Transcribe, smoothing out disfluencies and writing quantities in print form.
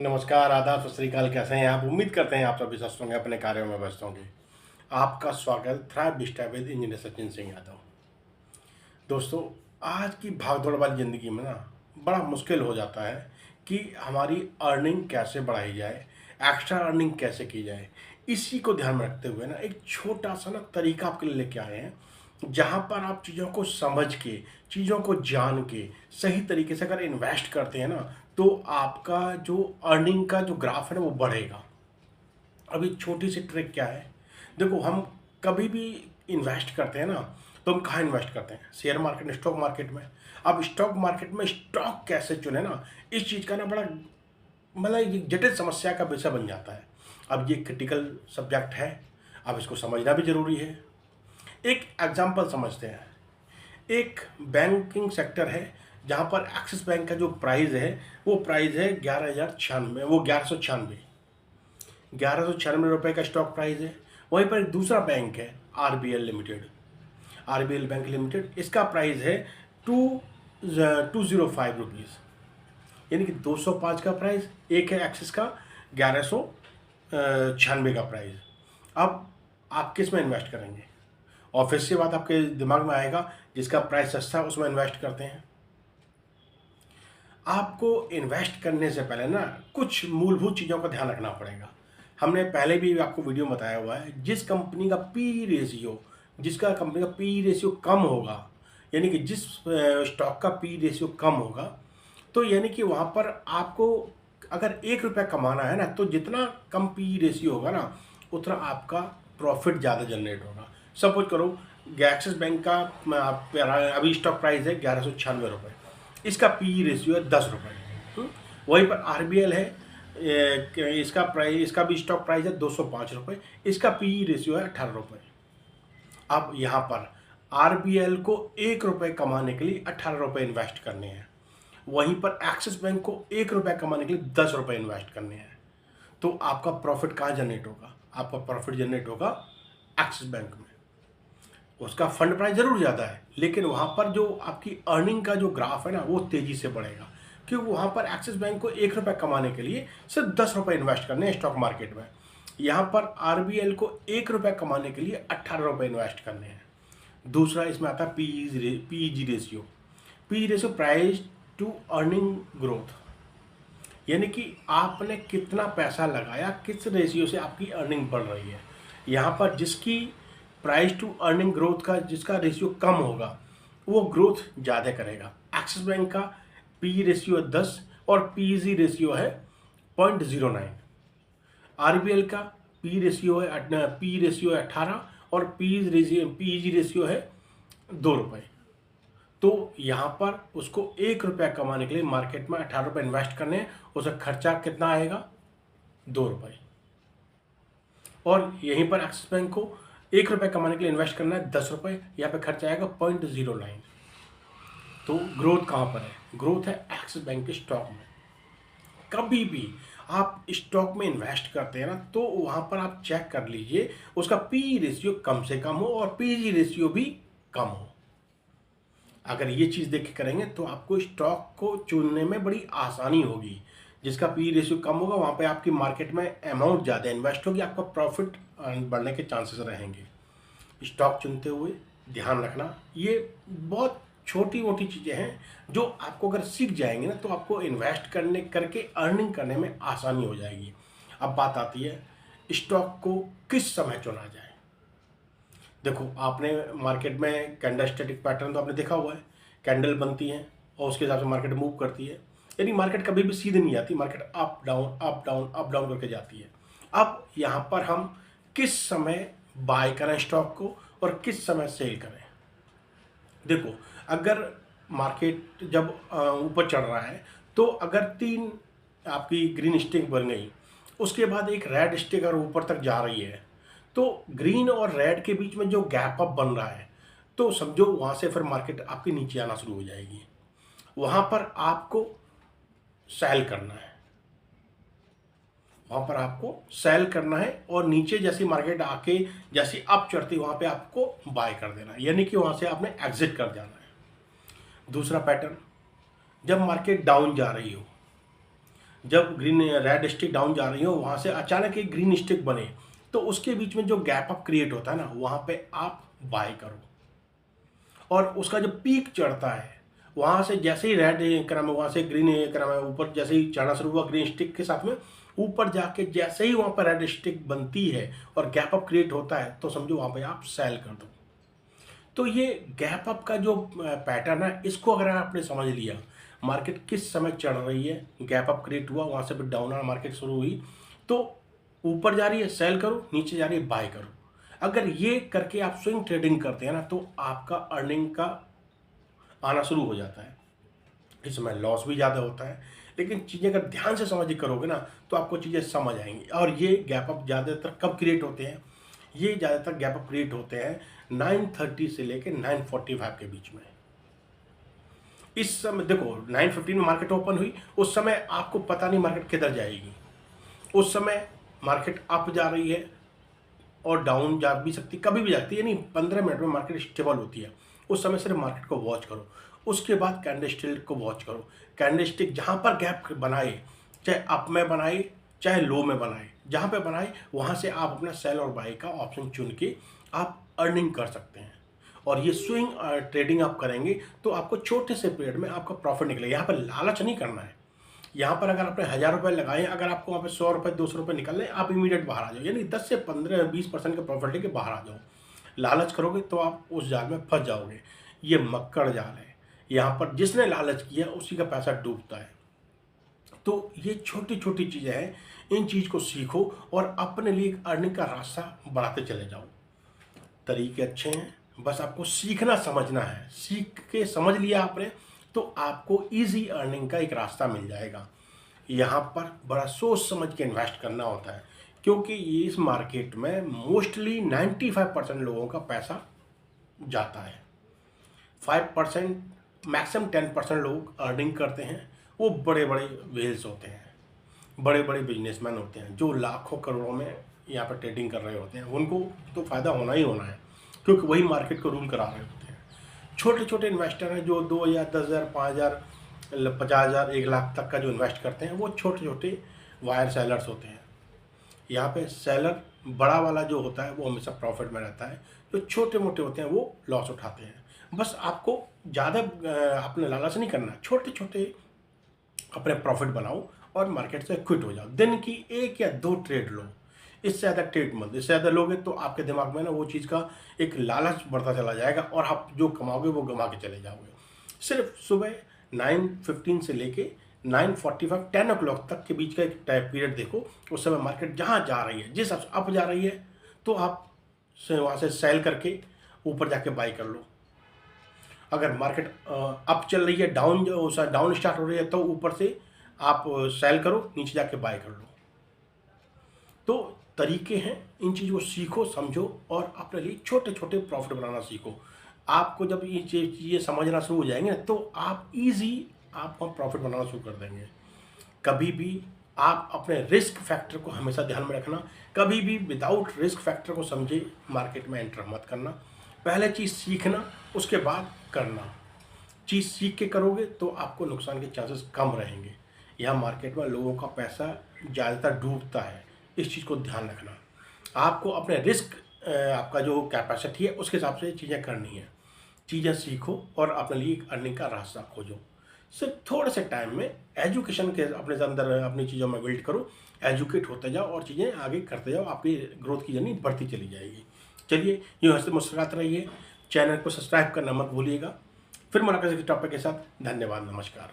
नमस्कार, आदाब, सत श्री अकाल। कैसे हैं आप? उम्मीद करते हैं आप सभी स्वस्थ होंगे, अपने कार्यों में व्यस्त होंगे। आपका स्वागत thrive digital with engineer Sachin Singh Yadav. दोस्तों, आज की भागदौड़ वाली ज़िंदगी में ना बड़ा मुश्किल हो जाता है कि हमारी अर्निंग कैसे बढ़ाई जाए, एक्स्ट्रा अर्निंग कैसे की जाए। इसी को ध्यान में रखते हुए ना एक छोटा सा ना तरीका आपके लिए लेके आए हैं, जहाँ पर आप चीज़ों को समझ के, चीज़ों को जान के सही तरीके से अगर इन्वेस्ट करते हैं ना, तो आपका जो अर्निंग का जो ग्राफ है ना वो बढ़ेगा। अब एक छोटी सी ट्रिक क्या है, देखो हम कभी भी इन्वेस्ट करते हैं ना, तो हम कहाँ इन्वेस्ट करते हैं? शेयर मार्केट में, स्टॉक मार्केट में। अब स्टॉक मार्केट में स्टॉक कैसे चुने ना, इस चीज़ का ना बड़ा मतलब ये जटिल समस्या का विषय बन जाता है। अब ये क्रिटिकल सब्जेक्ट है, अब इसको समझना भी ज़रूरी है। एक एग्जांपल समझते हैं। एक बैंकिंग सेक्टर है जहाँ पर एक्सिस बैंक का जो प्राइस है वो प्राइस है 11,096, वो 1196, 1196 रुपये का स्टॉक प्राइस है। वहीं पर एक दूसरा बैंक है RBL limited, RBL bank limited, इसका प्राइस है 205 रुपीज़, यानी कि 205 का प्राइस। एक है एक्सिस का 1196 का प्राइस। अब आप किस में इन्वेस्ट करेंगे? ऑफिस से बात आपके दिमाग में आएगा, जिसका प्राइस सस्ता है उसमें इन्वेस्ट करते हैं। आपको इन्वेस्ट करने से पहले ना कुछ मूलभूत चीज़ों का ध्यान रखना पड़ेगा। हमने पहले भी आपको वीडियो में बताया हुआ है, जिस कंपनी का पी रेशियो, जिसका कंपनी का पी रेशियो कम होगा, यानी कि जिस स्टॉक का पी रेशियो कम होगा, तो यानी कि वहाँ पर आपको अगर 1 रुपया कमाना है ना, तो जितना कम पी रेशियो होगा ना, उतना आपका प्रॉफिट ज़्यादा जनरेट होगा। सपोज करो एक्सिस बैंक का अभी स्टॉक प्राइस है 1196 रुपये, इसका पी रेशियो है 10 रुपये। वहीं पर आरबीएल है, इसका प्राइस, इसका भी स्टॉक प्राइस है 205 रुपये, इसका पी रेशियो है 18 रुपये। अब यहाँ पर आरबीएल को 1 रुपये कमाने के लिए 18 रुपये इन्वेस्ट करने हैं, वहीं पर एक्सिस बैंक को 1 रुपया कमाने के लिए 10 रुपये इन्वेस्ट करने हैं। तो आपका प्रॉफिट कहाँ जनरेट होगा? आपका प्रॉफिट जनरेट होगा एक्सिस बैंक में। उसका फंड प्राइस ज़रूर ज़्यादा है, लेकिन वहाँ पर जो आपकी अर्निंग का जो ग्राफ है ना वो तेज़ी से बढ़ेगा, क्योंकि वहाँ पर एक्सिस बैंक को 1 रुपया कमाने के लिए सिर्फ 10 रुपये इन्वेस्ट करने हैं स्टॉक मार्केट में। यहाँ पर आरबीएल को 1 रुपया कमाने के लिए 18 रुपये इन्वेस्ट करने हैं। दूसरा इसमें आता है PEG ratio. P ratio, price to earning growth, यानी कि आपने कितना पैसा लगाया, किस रेशियो से आपकी अर्निंग बढ़ रही है। यहाँ पर जिसकी प्राइस टू अर्निंग ग्रोथ का जिसका रेशियो कम होगा वो ग्रोथ ज़्यादा करेगा। एक्सिस बैंक का पी रेशियो है 10 और पीजी रेशियो है 0.09। आरबीएल का पी रेशियो है 18 और पीजी रेशियो है 2 रुपये। तो यहाँ पर उसको 1 रुपया कमाने के लिए मार्केट में 18 रुपये इन्वेस्ट करने हैं, उसका खर्चा कितना आएगा? 2 रुपये। और यहीं पर एक्सिस बैंक को 1 रुपया कमाने के लिए इन्वेस्ट करना है 10 रुपये, यहाँ पे खर्चा आएगा 0.09। तो ग्रोथ कहाँ पर है? ग्रोथ है एक्सिस बैंक के स्टॉक में। कभी भी आप स्टॉक में इन्वेस्ट करते हैं ना, तो वहाँ पर आप चेक कर लीजिए उसका पी रेशियो कम से कम हो और पीजी रेशियो भी कम हो। अगर ये चीज़ देख के करेंगे तो आपको स्टॉक को चुनने में बड़ी आसानी होगी। जिसका पी रेशियो कम होगा वहाँ पे आपकी मार्केट में अमाउंट ज़्यादा इन्वेस्ट होगी, आपका प्रॉफिट बढ़ने के चांसेस रहेंगे। स्टॉक चुनते हुए ध्यान रखना, ये बहुत छोटी मोटी चीज़ें हैं जो आपको अगर सीख जाएंगे ना, तो आपको इन्वेस्ट करने करके अर्निंग करने में आसानी हो जाएगी। अब बात आती है स्टॉक को किस समय चुना जाए। देखो, आपने मार्केट में कैंडल स्टैटिक पैटर्न तो आपने देखा हुआ है, कैंडल बनती हैं और उसके हिसाब से मार्केट मूव करती है। यानी मार्केट कभी भी सीधे नहीं जाती, market up down up down up down करके जाती है। अब यहाँ पर हम किस समय बाय करें स्टॉक को और किस समय सेल करें। देखो, अगर मार्केट जब ऊपर चढ़ रहा है, तो अगर 3 आपकी ग्रीन स्टिक बन गई, उसके बाद एक रेड स्टिक अगर ऊपर तक जा रही है, तो ग्रीन और रेड के बीच में जो गैप अप बन रहा है, तो समझो वहाँ से फिर मार्केट आपके नीचे आना शुरू हो जाएगी। वहाँ पर आपको सेल करना है, वहाँ पर आपको सेल करना है और नीचे जैसी मार्केट आके जैसी अप चढ़ती वहाँ पे आपको बाय कर देना है, यानी कि वहाँ से आपने एग्जिट कर जाना है। दूसरा पैटर्न, जब मार्केट डाउन जा रही हो, जब ग्रीन रेड स्टिक डाउन जा रही हो, वहाँ से अचानक एक ग्रीन स्टिक बने, तो उसके बीच में जो गैप अप क्रिएट होता है ना, वहाँ पे आप बाय करो। और उसका जो पीक चढ़ता है, वहाँ से जैसे ही रेड क्रम है, वहाँ से ग्रीन क्रम है, ऊपर जैसे ही चढ़ना शुरू हुआ ग्रीन स्टिक के साथ में, ऊपर जाके जैसे ही वहाँ पर रेड स्टिक बनती है और गैप अप क्रिएट होता है, तो समझो वहाँ पे आप सेल कर दो। तो ये गैप अप का जो पैटर्न है, इसको अगर आपने समझ लिया, मार्केट किस समय चढ़ रही है, गैप अप क्रिएट हुआ, वहाँ से फिर डाउन मार्केट शुरू हुई, तो ऊपर जा रही है सेल करो, नीचे जा रही है बाय करो। अगर ये करके आप स्विंग ट्रेडिंग करते हैं ना, तो आपका अर्निंग का आना शुरू हो जाता है। इसमें लॉस भी ज़्यादा होता है, लेकिन चीज़ें अगर ध्यान से समझ के करोगे ना, तो आपको चीज़ें समझ आएंगी। और ये गैप अप ज़्यादातर कब क्रिएट होते हैं? ये ज़्यादातर गैप अप क्रिएट होते हैं 9:30 से लेकर 9:45 के बीच में। इस समय देखो 9:15 में मार्केट ओपन हुई, उस समय आपको पता नहीं मार्केट किधर जाएगी। उस समय मार्केट अप जा रही है और डाउन जा भी सकती, कभी भी जाती है, यानी 15 मिनट में मार्केट स्टेबल होती है। उस समय सिर्फ मार्केट को वॉच करो। उसके बाद कैंडलस्टिक को वॉच करो। कैंडलस्टिक जहाँ पर गैप बनाए, चाहे अप में बनाए चाहे लो में बनाए, जहाँ पे बनाए वहाँ से आप अपना सेल और बाई का ऑप्शन चुन के आप अर्निंग कर सकते हैं। और ये स्विंग ट्रेडिंग आप करेंगे तो आपको छोटे से पीरियड में आपका प्रॉफिट निकलेगा। यहाँ पर लालच नहीं करना है। यहाँ पर अगर आपने 1000 रुपये लगाए, अगर आपको वहाँ पे 100 रुपये 200 रुपये निकलने, आप इमीडिएट बाहर आ जाओ, यानी 10 से 15-20% का प्रॉफिट लेके बाहर आ जाओ। लालच करोगे तो आप उस जाल में फंस जाओगे। ये मक्कड़ जाल है। यहाँ पर जिसने लालच किया उसी का पैसा डूबता है। तो ये छोटी छोटी चीज़ें हैं, इन चीज़ को सीखो और अपने लिए एक अर्निंग का रास्ता बढ़ाते चले जाओ। तरीके अच्छे हैं, बस आपको सीखना समझना है। सीख के समझ लिया आपने तो आपको इजी अर्निंग का एक रास्ता मिल जाएगा। यहाँ पर बड़ा सोच समझ के इन्वेस्ट करना होता है, क्योंकि ये इस मार्केट में मोस्टली 95% लोगों का पैसा जाता है। 5% मैक्सिमम 10% लोग अर्निंग करते हैं। वो बड़े बड़े वेल्स होते हैं, बड़े बड़े बिजनेसमैन होते हैं, जो लाखों करोड़ों में यहाँ पर ट्रेडिंग कर रहे होते हैं। उनको तो फ़ायदा होना ही होना है, क्योंकि वही मार्केट को रूल करा रहे होते हैं। छोटे छोटे इन्वेस्टर हैं जो 2000, 10,000, 5,000, 50,000, 1,00,000 तक का जो इन्वेस्ट करते हैं, वो छोटे छोटे वायर सेलर्स होते हैं। यहाँ पे सेलर बड़ा वाला जो होता है वो हमेशा प्रॉफिट में रहता है, जो छोटे मोटे होते हैं वो लॉस उठाते हैं। बस आपको ज़्यादा अपने लालच नहीं करना, छोटे छोटे अपने प्रॉफिट बनाओ और मार्केट से क्विट हो जाओ। दिन की 1 या 2 ट्रेड लो, इससे ज़्यादा ट्रेड मत। इससे ज़्यादा लोगे तो आपके दिमाग में ना वो चीज़ का एक लालच बढ़ता चला जाएगा और आप जो कमाओगे वो गंवा के चले जाओगे। सिर्फ सुबह 9:15 से लेके 9:45, 10 o'clock तक के बीच का एक टाइम पीरियड देखो। उस समय मार्केट जहाँ जा रही है, जिस अप जा रही है, तो आप वहाँ से सेल करके ऊपर जाके बाई कर लो। अगर मार्केट अप चल रही है, डाउन स्टार्ट हो रही है, तो ऊपर से आप सेल करो, नीचे जाके बाय कर लो। तो तरीके हैं, इन चीज़ों को सीखो, समझो और अपने लिए छोटे छोटे प्रॉफिट बनाना सीखो। आपको जब ये चीज़ें समझना शुरू हो जाएंगे तो आप आपको प्रॉफिट बनाना शुरू कर देंगे। कभी भी आप अपने रिस्क फैक्टर को हमेशा ध्यान में रखना। कभी भी विदाउट रिस्क फैक्टर को समझे मार्केट में एंटर मत करना। पहले चीज़ सीखना, उसके बाद करना। चीज़ सीख के करोगे तो आपको नुकसान के चांसेस कम रहेंगे। यहाँ मार्केट में लोगों का पैसा ज़्यादातर डूबता है, इस चीज़ को ध्यान रखना। आपको अपने रिस्क आपका जो कैपेसिटी है उसके हिसाब से चीज़ें करनी है। चीज़ें सीखो और अपने लिए एक अर्निंग का रास्ता खोजो। सिर्फ थोड़े से टाइम में एजुकेशन के अपने अंदर अपनी चीज़ों में बिल्ड करो, एजुकेट होते जाओ और चीज़ें आगे करते जाओ। आपकी ग्रोथ की जर्नी बढ़ती चली जाएगी। चलिए, यूँ हंसते मुस्कुराते रहिए। चैनल को सब्सक्राइब करना मत भूलिएगा। फिर मुलाकात किसी टॉपिक के साथ। धन्यवाद, नमस्कार।